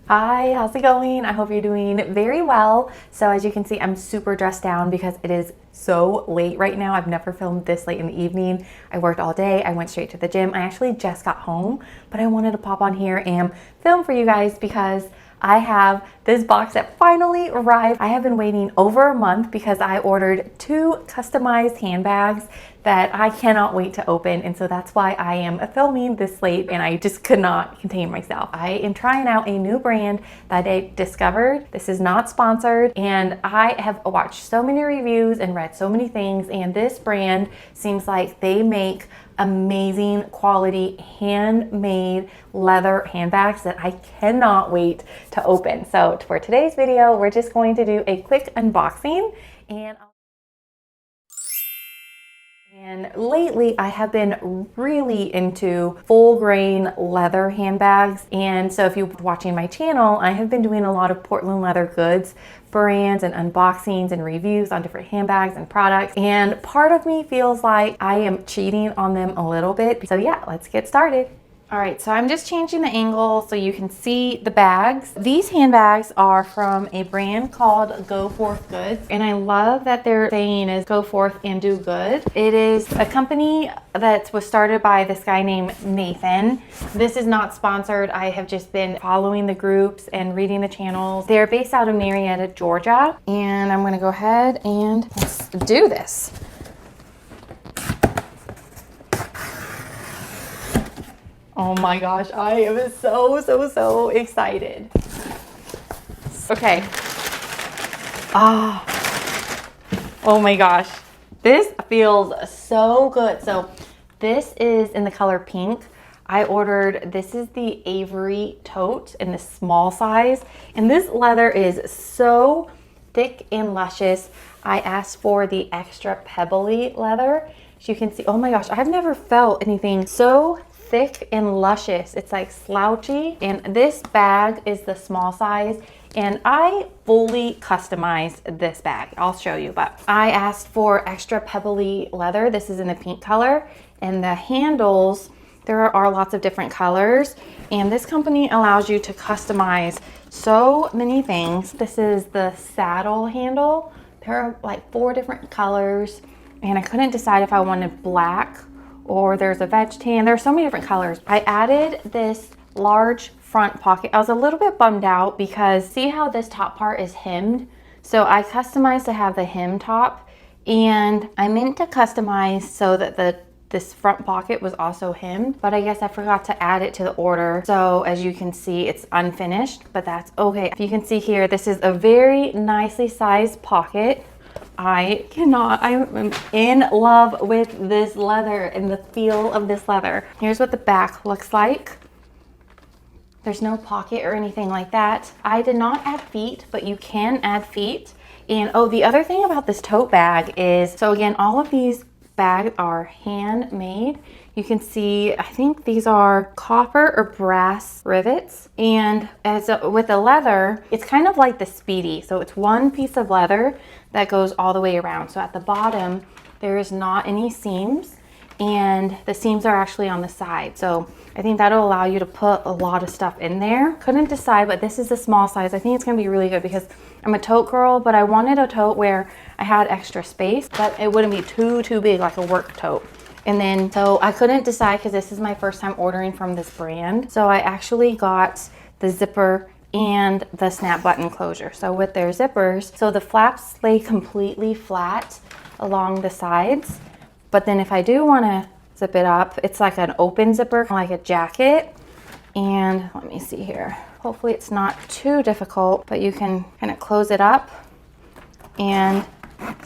Hi, how's it going? I hope you're doing very well. So as you can see, I'm super dressed down because it is so late right now. I've never filmed this late in the evening. I worked all day. I went straight to the gym. I actually just got home, but I wanted to pop on here and film for you guys because I have this box that finally arrived. I have been waiting over a month because I ordered 2 customized handbags that I cannot wait to open, and so that's why I am filming this late and I just could not contain myself. I am trying out a new brand that I discovered. This is not sponsored, and I have watched so many reviews and read so many things, and this brand seems like they make amazing quality handmade leather handbags that I cannot wait to open. So for today's video, we're just going to do a quick unboxing, and lately I have been really into full grain leather handbags. And so if you're watching my channel, I have been doing a lot of Portland leather goods brands and unboxings and reviews on different handbags and products. And part of me feels like I am cheating on them a little bit. So yeah, let's get started. All right, so I'm just changing the angle so you can see the bags. These handbags are from a brand called Go Forth Goods, and I love that their saying is go forth and do good. It is a company that was started by this guy named Nathan. This is not sponsored. I have just been following the groups and reading the channels. They're based out of Marietta, Georgia, and I'm gonna go ahead and let's do this. Oh my gosh, I am so excited. Okay. Oh my gosh. This feels so good. So this is in the color pink. I ordered, this is the Avery Tote in the small size. And this leather is so thick and luscious. I asked for the extra pebbly leather. As you can see, oh my gosh, I've never felt anything so thick and luscious. It's like slouchy, and this bag is the small size, and I fully customized this bag. I'll show you, but I asked for extra pebbly leather. This is in the pink color, and the handles, there are lots of different colors, and this company allows you to customize so many things. This is the saddle handle. There are like 4 different colors, and I couldn't decide if I wanted black or there's a veg tan. There's so many different colors. I added this large front pocket. I was a little bit bummed out because see how this top part is hemmed? So I customized to have the hem top, and I meant to customize so that this front pocket was also hemmed, but I guess I forgot to add it to the order. So as you can see, it's unfinished, but that's okay. You can see here, this is a very nicely sized pocket. I'm in love with this leather and the feel of this leather. Here's what the back looks like. There's no pocket or anything like that. I did not add feet, but you can add feet. And oh, the other thing about this tote bag is, so again, all of these bags are handmade. You can see, I think these are copper or brass rivets. And with the leather, it's kind of like the Speedy. So it's one piece of leather that goes all the way around. So at the bottom, there is not any seams, and the seams are actually on the side. So I think that'll allow you to put a lot of stuff in there. Couldn't decide, but this is a small size. I think it's gonna be really good because I'm a tote girl, but I wanted a tote where I had extra space, but it wouldn't be too big like a work tote. And then, so I couldn't decide because this is my first time ordering from this brand. So I actually got the zipper and the snap button closure. So with their zippers, so the flaps lay completely flat along the sides. But then if I do wanna zip it up, it's like an open zipper, like a jacket. And let me see here. Hopefully it's not too difficult, but you can kind of close it up and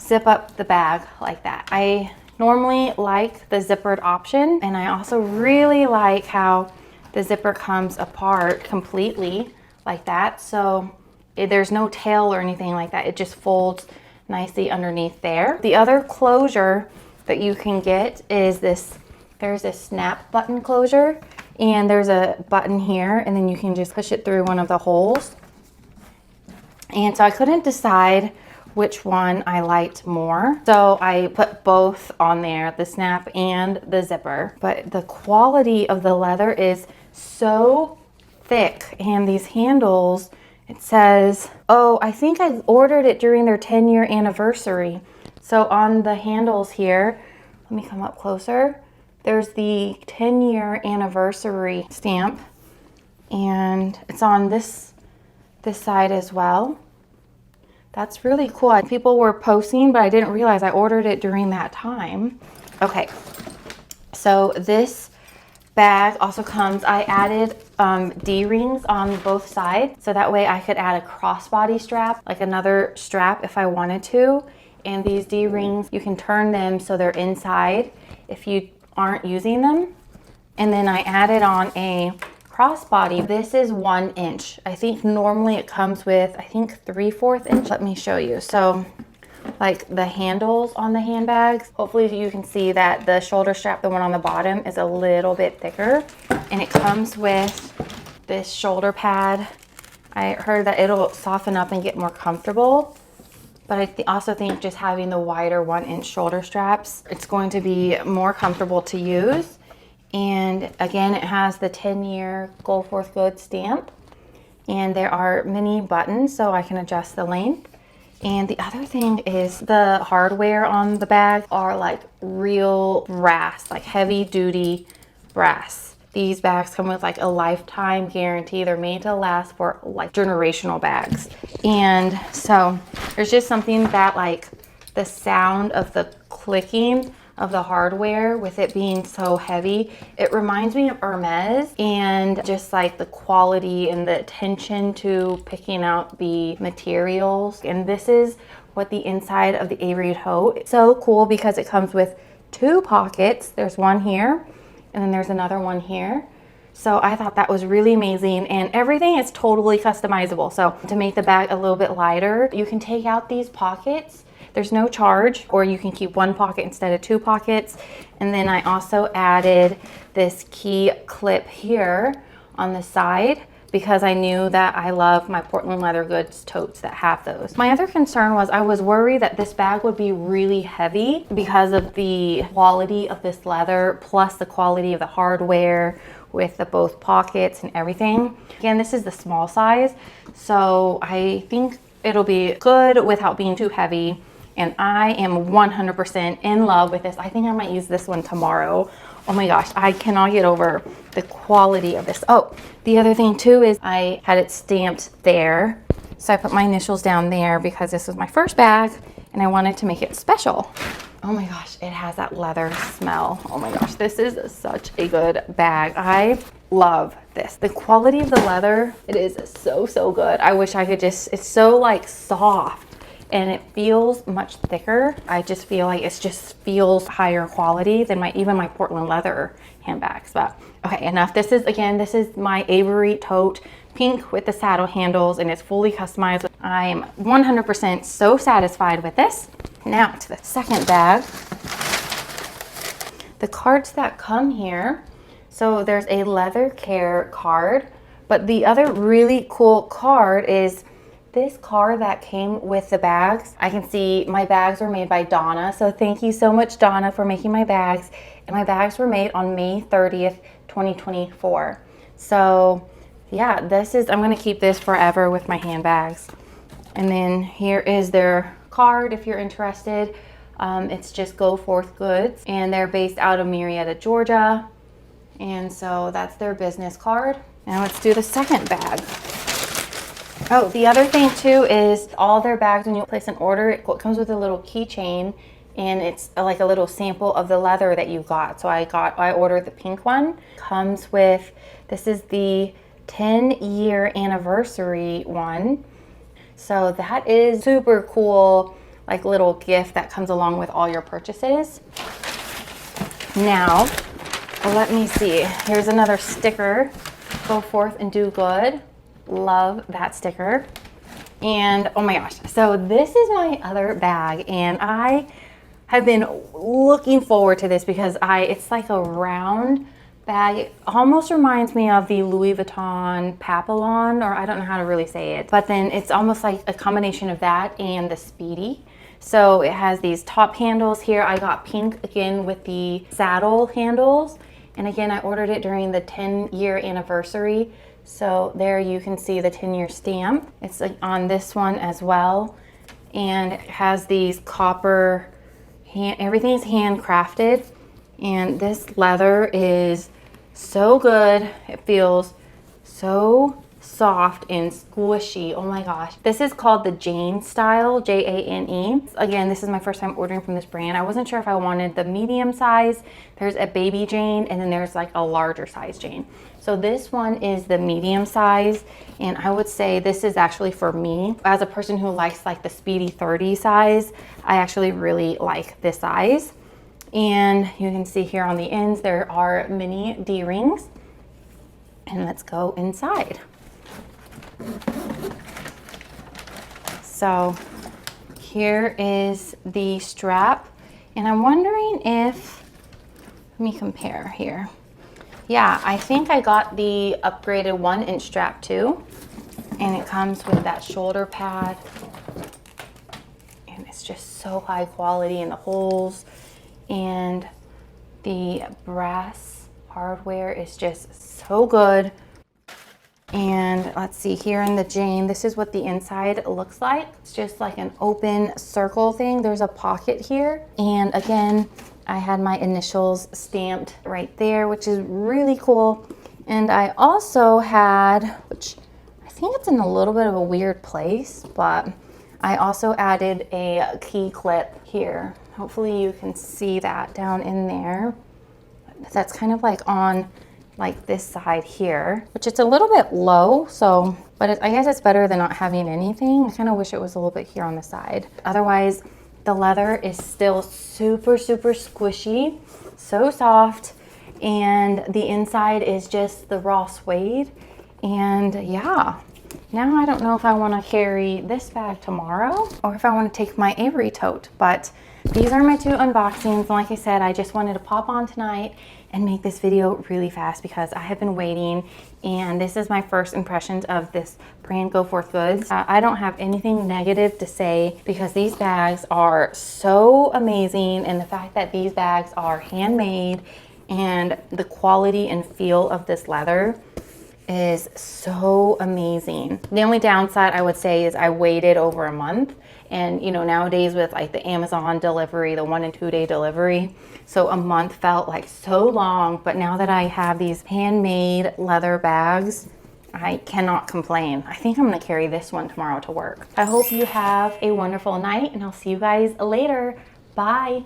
zip up the bag like that. I normally like the zippered option, and I also really like how the zipper comes apart completely like that. So there's no tail or anything like that. It just folds nicely underneath there. The other closure that you can get is this, there's a snap button closure, and there's a button here, and then you can just push it through one of the holes. And so I couldn't decide which one I liked more. So I put both on there, the snap and the zipper. But the quality of the leather is so thick, and these handles, it says, oh, I think I ordered it during their 10-year anniversary. So on the handles here, let me come up closer. There's the 10-year anniversary stamp, and it's on this side as well. That's really cool. People were posting, but I didn't realize I ordered it during that time. Okay, so this bag also comes, I added D-rings on both sides, so that way I could add a crossbody strap, like another strap if I wanted to. And these D-rings, you can turn them so they're inside if you aren't using them. And then I added on a crossbody. This is 1 inch. I think normally it comes with, I think 3/4 inch. Let me show you. So like the handles on the handbags, hopefully you can see that the shoulder strap, the one on the bottom, is a little bit thicker. And it comes with this shoulder pad. I heard that it'll soften up and get more comfortable. But I also think just having the wider 1 inch shoulder straps, it's going to be more comfortable to use. And again, it has the 10-year Go Forth Goods stamp. And there are many buttons so I can adjust the length. And the other thing is the hardware on the bag are like real brass, like heavy duty brass. These bags come with like a lifetime guarantee. They're made to last for like generational bags. And so there's just something that like the sound of the clicking of the hardware with it being so heavy, it reminds me of Hermes, and just like the quality and the attention to picking out the materials. And this is what the inside of the Avery Tote. It's so cool because it comes with 2 pockets. There's one here and then there's another one here. So I thought that was really amazing, and everything is totally customizable. So to make the bag a little bit lighter, you can take out these pockets. There's no charge, or you can keep 1 pocket instead of 2 pockets. And then I also added this key clip here on the side because I knew that I love my Portland leather goods totes that have those. My other concern was I was worried that this bag would be really heavy because of the quality of this leather, plus the quality of the hardware with the both pockets and everything. Again, this is the small size, so I think it'll be good without being too heavy. And I am 100% in love with this. I think I might use this one tomorrow. Oh my gosh, I cannot get over the quality of this. Oh, the other thing too is I had it stamped there. So I put my initials down there because this was my first bag and I wanted to make it special. Oh my gosh, it has that leather smell. Oh my gosh, this is such a good bag. I love this. The quality of the leather, it is so, so good. I wish I could just, it's so like soft. And it feels much thicker. I just feel like it just feels higher quality than even my Portland leather handbags. But okay, enough. This is my Avery Tote pink with the saddle handles, and it's fully customized. I'm 100% so satisfied with this. Now to the second bag. The cards that come here. So there's a leather care card, but the other really cool card is this card that came with the bags. I can see my bags were made by Donna. So thank you so much, Donna, for making my bags. And my bags were made on May 30th, 2024. So yeah, I'm gonna keep this forever with my handbags. And then here is their card if you're interested. It's just Go Forth Goods, and they're based out of Marietta, Georgia. And so that's their business card. Now let's do the second bag. Oh, the other thing too is all their bags, when you place an order, it comes with a little keychain, and it's like a little sample of the leather that you got. So I ordered the pink one. Comes with, this is the 10-year anniversary one. So that is super cool, like little gift that comes along with all your purchases. Now, let me see. Here's another sticker. Go forth and do good. Love that sticker. And oh my gosh, so this is my other bag, and I have been looking forward to this because it's like a round bag. It almost reminds me of the Louis Vuitton Papillon, or I don't know how to really say it, but then it's almost like a combination of that and the Speedy. So it has these top handles here. I got pink again with the saddle handles. And again, I ordered it during the 10-year anniversary. So there you can see the 10-year stamp. It's like on this one as well. And it has these copper, everything is handcrafted. And this leather is so good. It feels so soft and squishy. Oh my gosh. This is called the Jane style, Jane. Again, this is my first time ordering from this brand. I wasn't sure if I wanted the medium size. There's a baby Jane and then there's like a larger size Jane. So this one is the medium size, and I would say this is actually for me. As a person who likes like the Speedy 30 size, I actually really like this size. And you can see here on the ends, there are mini D-rings. And let's go inside. So here is the strap, and I'm wondering if, let me compare here. Yeah, I think I got the upgraded 1-inch strap too. And it comes with that shoulder pad. And it's just so high quality in the holes. And the brass hardware is just so good. And let's see, here in the Jane, this is what the inside looks like. It's just like an open circle thing. There's a pocket here. And again, I had my initials stamped right there, which is really cool. And I also had, which I think it's in a little bit of a weird place, but I also added a key clip here. Hopefully you can see that down in there. That's kind of like on like this side here, which it's a little bit low, so, but I guess it's better than not having anything. I kind of wish it was a little bit here on the side. Otherwise, the leather is still super, super squishy, so soft, and the inside is just the raw suede. And yeah, now I don't know if I want to carry this bag tomorrow or if I want to take my Avery tote, but these are my 2 unboxings. And like I said, I just wanted to pop on tonight and make this video really fast because I have been waiting, and this is my first impressions of this brand, Go Forth Goods. I don't have anything negative to say because these bags are so amazing, and the fact that these bags are handmade and the quality and feel of this leather is so amazing. The only downside I would say is I waited over a month, and you know, nowadays with like the Amazon delivery, the 1 and 2 day delivery, so a month felt like so long. But now that I have these handmade leather bags, I cannot complain. I think I'm gonna carry this one tomorrow to work. I hope you have a wonderful night, and I'll see you guys later. Bye.